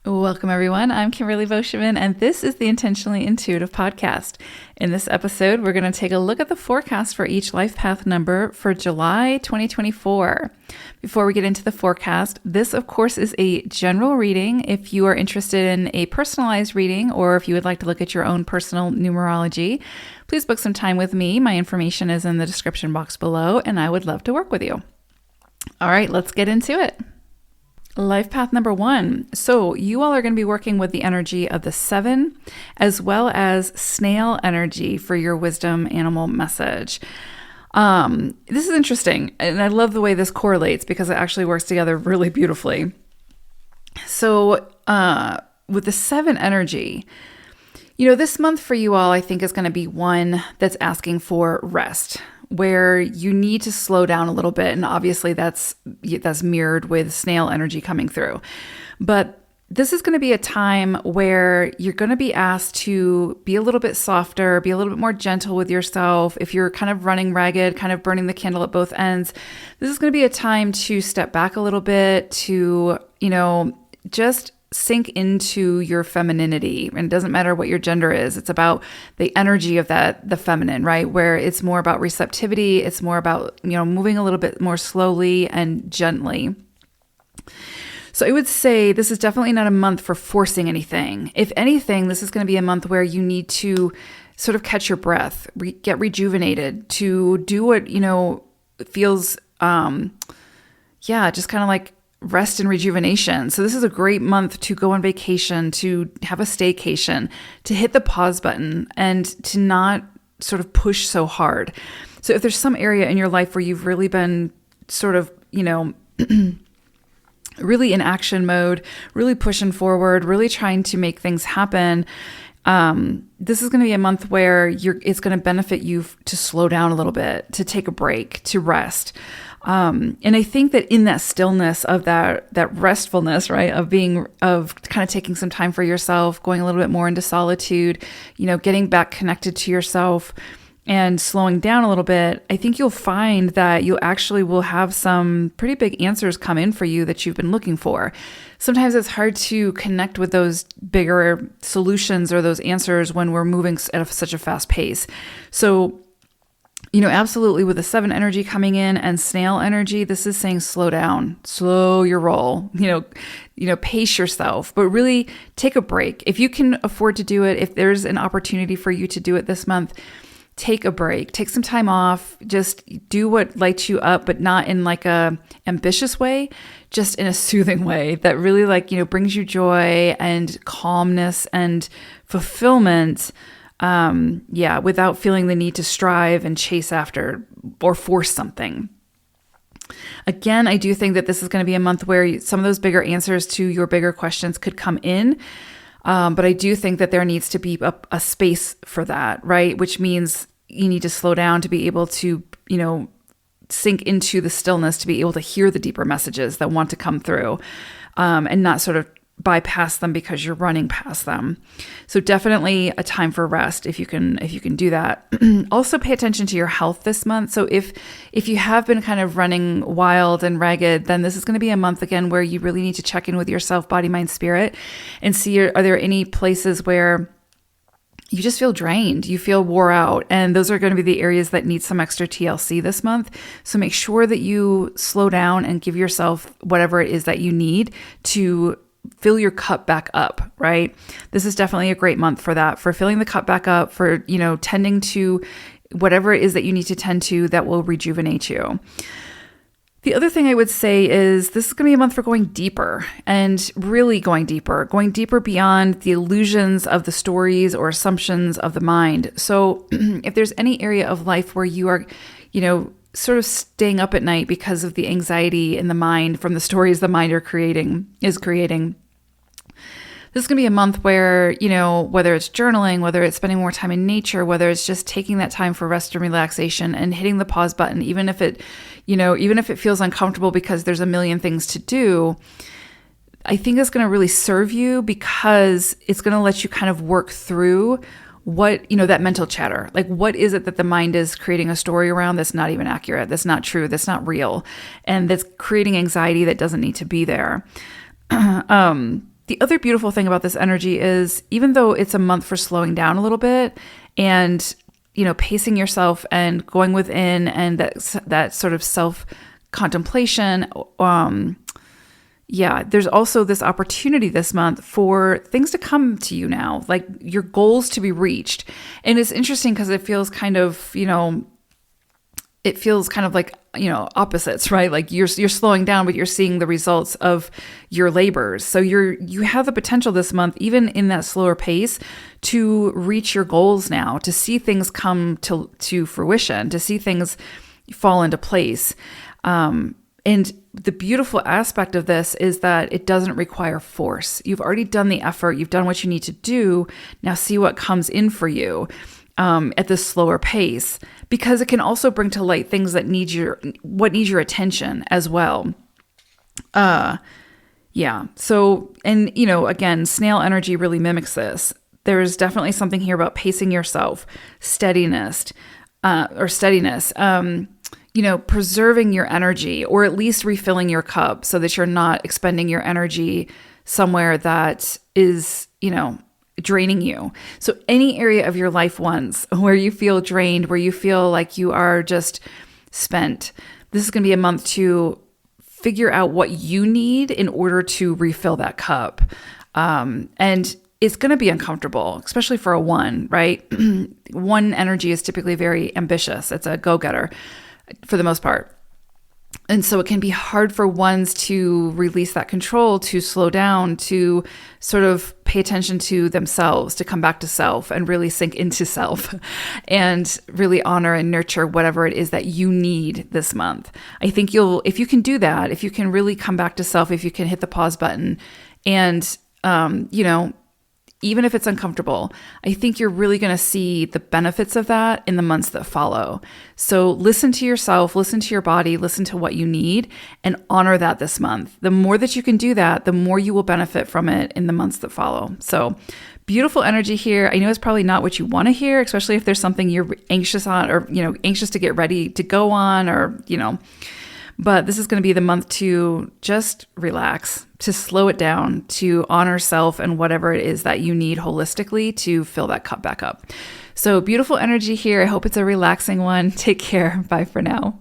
Welcome, everyone. I'm Kimberly Boschman, and this is the Intentionally Intuitive podcast. In this episode, we're going to take a look at the forecast for each life path number for July 2024. Before we get into the forecast, this, of course, is a general reading. If you are interested in a personalized reading, or if you would like to look at your own personal numerology, please book some time with me. My information is in the description box below, and I would love to work with you. All right, let's get into it. Life path number 1. So you all are going to be working with the energy of the 7, as well as snail energy for your wisdom animal message. This is interesting, and I love the way this correlates because it actually works together really beautifully. So with the 7 energy, this month for you all, I think is going to be one that's asking for rest, where you need to slow down a little bit. And obviously that's mirrored with snail energy coming through. But this is going to be a time where you're going to be asked to be a little bit softer, be a little bit more gentle with yourself. If you're kind of running ragged, kind of burning the candle at both ends, this is going to be a time to step back a little bit, to, just sink into your femininity. And it doesn't matter what your gender is. It's about the energy of the feminine, right? Where it's more about receptivity. It's more about, moving a little bit more slowly and gently. So I would say this is definitely not a month for forcing anything. If anything, this is going to be a month where you need to sort of catch your breath, get rejuvenated, to do what, feels, just kind of like rest and rejuvenation. So this is a great month to go on vacation, to have a staycation, to hit the pause button and to not sort of push so hard. So if there's some area in your life where you've really been sort of, really in action mode, really pushing forward, really trying to make things happen, this is going to be a month where it's going to benefit you to slow down a little bit, to take a break, to rest. And I think that in that stillness of that restfulness, right, of kind of taking some time for yourself, going a little bit more into solitude, getting back connected to yourself and slowing down a little bit, I think you'll find that you actually will have some pretty big answers come in for you that you've been looking for. Sometimes it's hard to connect with those bigger solutions or those answers when we're moving at such a fast pace. So absolutely, with the 7 energy coming in and snail energy, this is saying slow down, slow your roll, pace yourself, but really take a break. If you can afford to do it, if there's an opportunity for you to do it this month, take a break, take some time off, just do what lights you up, but not in like a ambitious way, just in a soothing way that really brings you joy and calmness and fulfillment. Without feeling the need to strive and chase after or force something. Again, I do think that this is going to be a month where some of those bigger answers to your bigger questions could come in. But I do think that there needs to be a space for that, right? Which means you need to slow down to be able to, sink into the stillness, to be able to hear the deeper messages that want to come through, and not sort of bypass them because you're running past them. So definitely a time for rest if you can do that. Also pay attention to your health this month. So if you have been kind of running wild and ragged, then this is going to be a month again where you really need to check in with yourself, body, mind, spirit, and see are there any places where you just feel drained, you feel wore out, and those are going to be the areas that need some extra TLC this month. So make sure that you slow down and give yourself whatever it is that you need to fill your cup back up, right? This is definitely a great month for that, for filling the cup back up, for, tending to whatever it is that you need to tend to that will rejuvenate you. The other thing I would say is this is going to be a month for going deeper and really going deeper beyond the illusions of the stories or assumptions of the mind. So if there's any area of life where you are, sort of staying up at night because of the anxiety in the mind from the stories the mind is creating. This is going to be a month where, whether it's journaling, whether it's spending more time in nature, whether it's just taking that time for rest and relaxation and hitting the pause button, even if it feels uncomfortable because there's a million things to do, I think it's going to really serve you because it's going to let you kind of work through what, that mental chatter, like what is it that the mind is creating a story around that's not even accurate, that's not true, that's not real, and that's creating anxiety that doesn't need to be there. The other beautiful thing about this energy is even though it's a month for slowing down a little bit and, pacing yourself and going within and that sort of self contemplation, there's also this opportunity this month for things to come to you now, like your goals to be reached. And it's interesting because it feels kind of, like, opposites, right? Like you're slowing down, but you're seeing the results of your labors. So you have the potential this month, even in that slower pace, to reach your goals now, to see things come to fruition, to see things fall into place. And the beautiful aspect of this is that it doesn't require force. You've already done the effort. You've done what you need to do. Now see what comes in for you at this slower pace, because it can also bring to light things that need your attention as well. So, and again, snail energy really mimics this. There's definitely something here about pacing yourself, steadiness, preserving your energy, or at least refilling your cup so that you're not expending your energy somewhere that is, draining you. So any area of your life once where you feel drained, where you feel like you are just spent, this is going to be a month to figure out what you need in order to refill that cup. And it's going to be uncomfortable, especially for a one, right? One energy is typically very ambitious. It's a go-getter for the most part. And so it can be hard for ones to release that control, to slow down, to sort of pay attention to themselves, to come back to self and really sink into self and really honor and nurture whatever it is that you need this month. I think if you can do that, if you can really come back to self, if you can hit the pause button and, even if it's uncomfortable, I think you're really going to see the benefits of that in the months that follow. So listen to yourself, listen to your body, listen to what you need, and honor that this month. The more that you can do that, the more you will benefit from it in the months that follow. So beautiful energy here. I know it's probably not what you want to hear, especially if there's something you're anxious on or, anxious to get ready to go on or, but this is going to be the month to just relax, to slow it down, to honor self and whatever it is that you need holistically to fill that cup back up. So beautiful energy here. I hope it's a relaxing one. Take care. Bye for now.